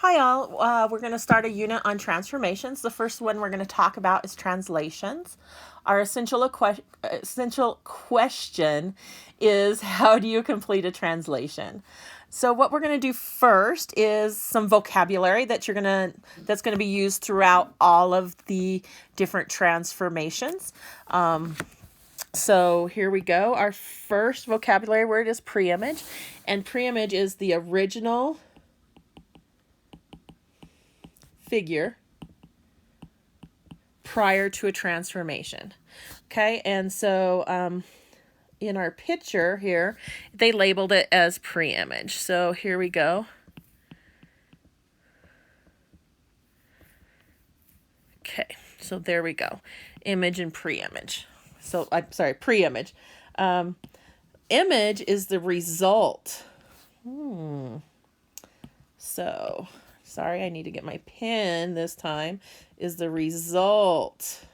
Hi all, we're going to start a unit on transformations. The first one we're going to talk about is translations. Our essential question is, how do you complete a translation? So what we're going to do first is some vocabulary that's going to be used throughout all of the different transformations. So here we go. Our first vocabulary word is preimage, and preimage is the original figure prior to a transformation. Okay, and so in our picture here, they labeled it as preimage. So here we go. Okay, so there we go. Image and preimage. So I'm sorry, preimage. Image is the result. So, sorry, I need to get my pen this time, is the result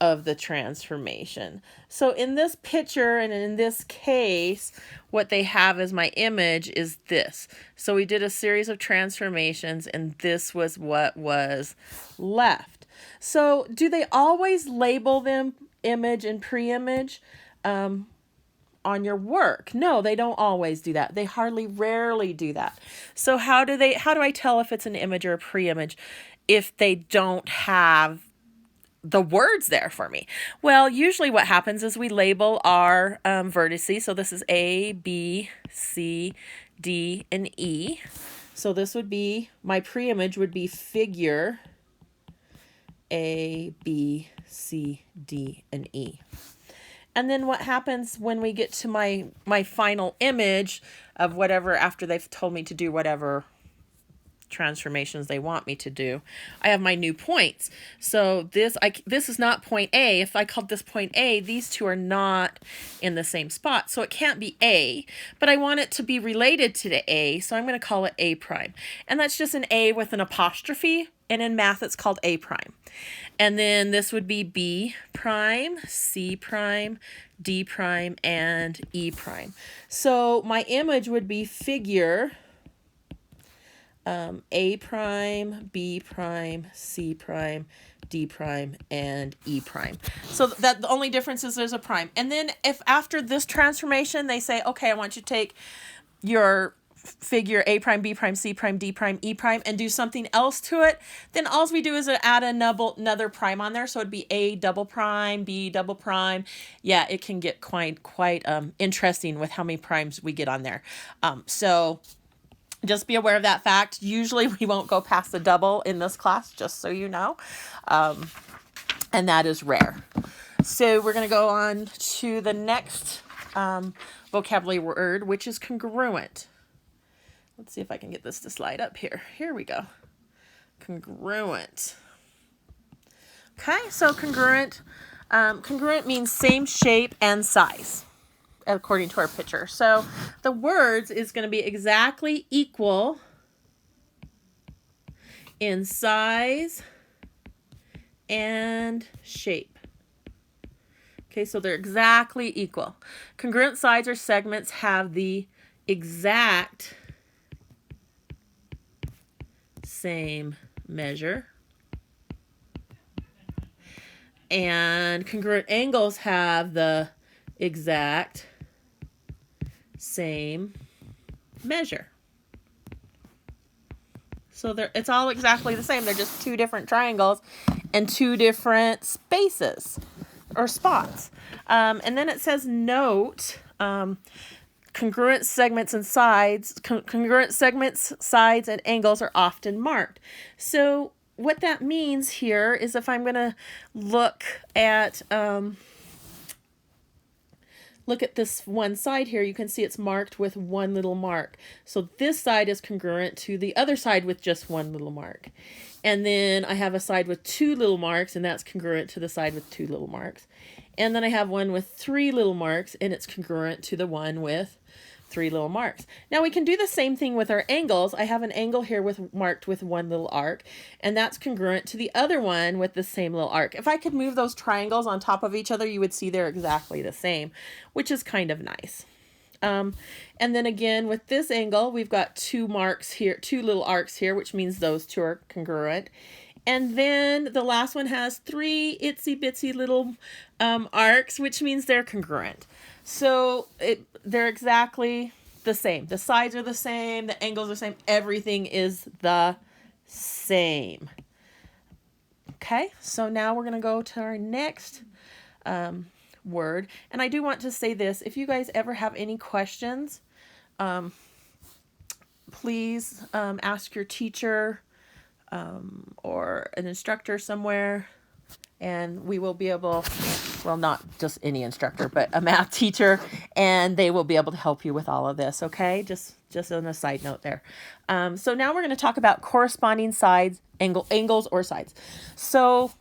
of the transformation. So in this picture and in this case, what they have as my image is this. So we did a series of transformations and this was what was left. So do they always label them image and preimage on your work? No, they don't always do that. They rarely do that. So how do I tell if it's an image or a preimage if they don't have the words there for me? Well, usually what happens is we label our vertices. So this is A, B, C, D, and E. So this would be, my preimage would be figure A, B, C, D, and E. And then what happens when we get to my final image of whatever, after they've told me to do whatever transformations they want me to do, I have my new points. So this is not point A. If I called this point A, these two are not in the same spot. So it can't be A, but I want it to be related to the A. So I'm going to call it A prime. And that's just an A with an apostrophe. And in math, it's called A prime. And then this would be B prime, C prime, D prime, and E prime. So my image would be figure A prime, B prime, C prime, D prime, and E prime. So that the only difference is there's a prime. And then if after this transformation they say, okay, I want you to take your figure A prime, B prime, C prime, D prime, E prime, and do something else to it, then all we do is add another prime on there. So it'd be A double prime, B double prime. Yeah, it can get quite interesting with how many primes we get on there. So just be aware of that fact. Usually we won't go past the double in this class, just so you know. And that is rare. So we're going to go on to the next vocabulary word, which is congruent. Let's see if I can get this to slide up here. Here we go. Congruent. Okay, so congruent means same shape and size, according to our picture. So the words is going to be exactly equal in size and shape. Okay, so they're exactly equal. Congruent sides or segments have the exact same measure. And congruent angles have the exact same measure. So it's all exactly the same. They're just two different triangles and two different spaces or spots. And then it says note, congruent segments, sides, and angles are often marked. So what that means here is if I'm going to look at this one side here, you can see it's marked with one little mark. So this side is congruent to the other side with just one little mark. And then I have a side with two little marks, and that's congruent to the side with two little marks. And then I have one with three little marks, and it's congruent to the one with three little marks. Now we can do the same thing with our angles. I have an angle here marked with one little arc, and that's congruent to the other one with the same little arc. If I could move those triangles on top of each other, you would see they're exactly the same, which is kind of nice. And then again, with this angle, we've got two marks here, two little arcs here, which means those two are congruent. And then the last one has three itsy bitsy little arcs, which means they're congruent. So they're exactly the same. The sides are the same. The angles are the same. Everything is the same. Okay, so now we're going to go to our next word. And I do want to say this. If you guys ever have any questions, please ask your teacher or an instructor somewhere, and we will be able, well, not just any instructor, but a math teacher, and they will be able to help you with all of this, okay? Just on a side note there. So now we're going to talk about corresponding sides, angles or sides. So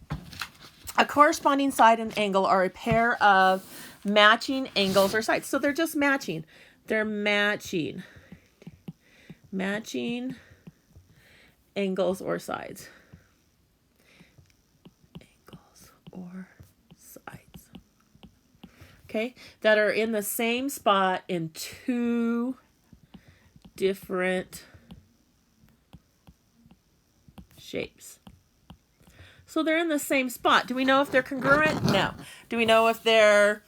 a corresponding side and angle are a pair of matching angles or sides. So they're just matching. They're matching angles or sides. Angles or sides. Okay, that are in the same spot in two different shapes. So they're in the same spot. Do we know if they're congruent? No. Do we know if they're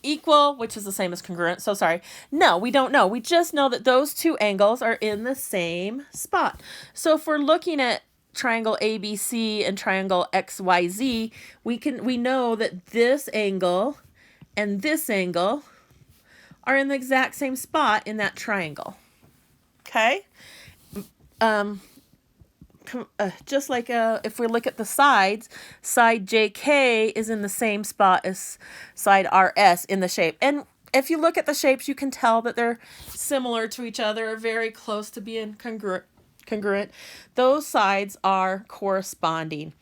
equal, which is the same as congruent? So sorry. No, we don't know. We just know that those two angles are in the same spot. So if we're looking at triangle ABC and triangle XYZ, we know that this angle and this angle are in the exact same spot in that triangle. Okay? Just like if we look at the sides, side JK is in the same spot as side RS in the shape. And if you look at the shapes, you can tell that they're similar to each other, very close to being congruent. Those sides are corresponding.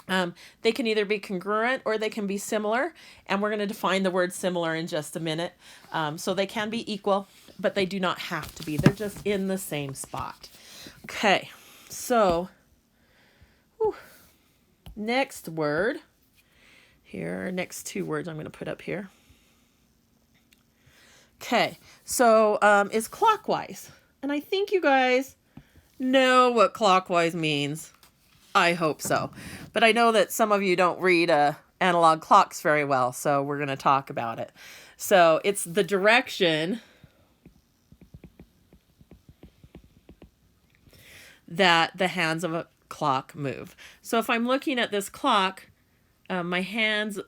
They can either be congruent or they can be similar, and we're going to define the word similar in just a minute. So they can be equal, but they do not have to be. They're just in the same spot. Okay. So, next word here, next two words I'm going to put up here. Okay, so is clockwise. And I think you guys know what clockwise means. I hope so. But I know that some of you don't read analog clocks very well, so we're going to talk about it. So it's the direction that the hands of a clock move. So if I'm looking at this clock, the hands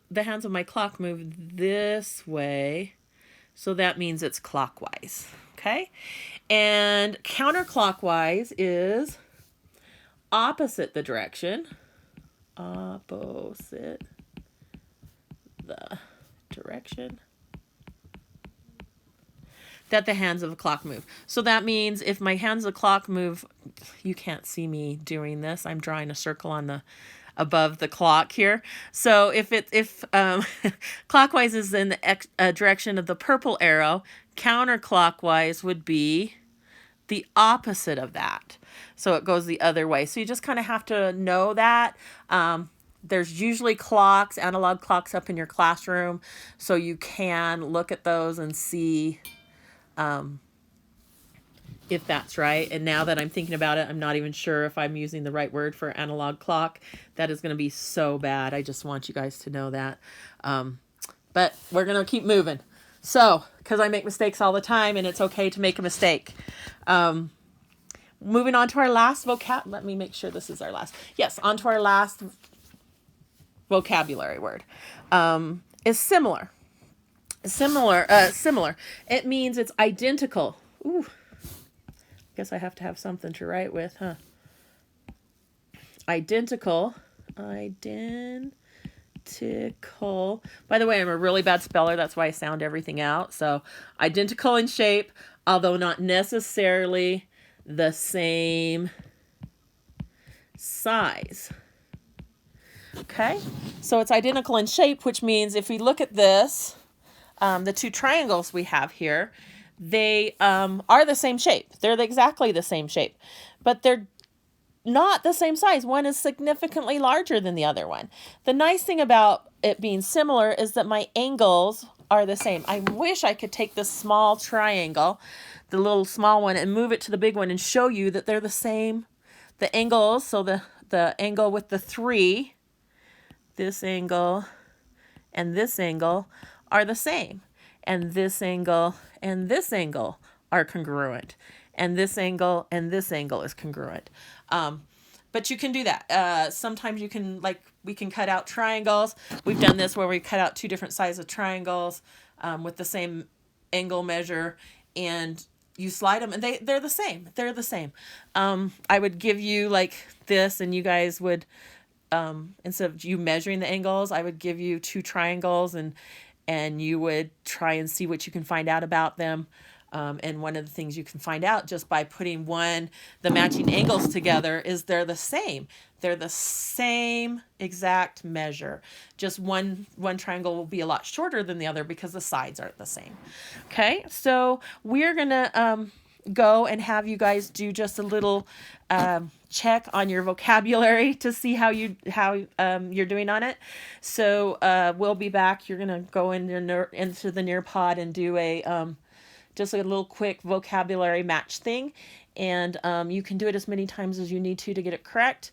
of my clock move this way. So that means it's clockwise. Okay? And counterclockwise is opposite the direction. Opposite the direction that the hands of the clock move. So that means if my hands of the clock move, you can't see me doing this. I'm drawing a circle on the above the clock here. So if clockwise is in the direction of the purple arrow, counterclockwise would be the opposite of that. So it goes the other way. So you just kind of have to know that. There's usually clocks, analog clocks up in your classroom, so you can look at those and see if that's right. And now that I'm thinking about it, I'm not even sure if I'm using the right word for analog clock. That is going to be so bad. I just want you guys to know that. But we're going to keep moving. So, because I make mistakes all the time, and it's okay to make a mistake. Moving on to our last let me make sure this is our last. Yes, on to our last vocabulary word. Is similar. Similar. It means it's identical. Ooh. Guess I have to have something to write with, huh? Identical. By the way, I'm a really bad speller. That's why I sound everything out. So identical in shape, although not necessarily the same size. Okay, so it's identical in shape, which means if we look at this, the two triangles we have here, they are the same shape. They're exactly the same shape, but they're not the same size. One is significantly larger than the other one. The nice thing about it being similar is that my angles are the same. I wish I could take this small triangle, the little small one, and move it to the big one and show you that they're the same. The angles, so the angle with the 3, this angle and this angle are the same. And this angle and this angle are congruent. And this angle and this angle is congruent. But you can do that. Sometimes you can, like, we can cut out triangles. We've done this where we cut out 2 different sizes of triangles with the same angle measure, and you slide them, and they're the same. They're the same. I would give you like this, and you guys would, instead of you measuring the angles, I would give you 2 triangles, and you would try and see what you can find out about them. And one of the things you can find out just by putting the matching angles together is they're the same. They're the same exact measure. Just one triangle will be a lot shorter than the other because the sides aren't the same. Okay, so we're gonna go and have you guys do just a little check on your vocabulary to see how you're doing on it. So we'll be back. You're gonna go into the Nearpod and do just a little quick vocabulary match thing, and you can do it as many times as you need to get it correct.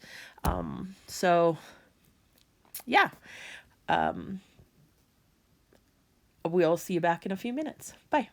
So yeah, we'll see you back in a few minutes. Bye.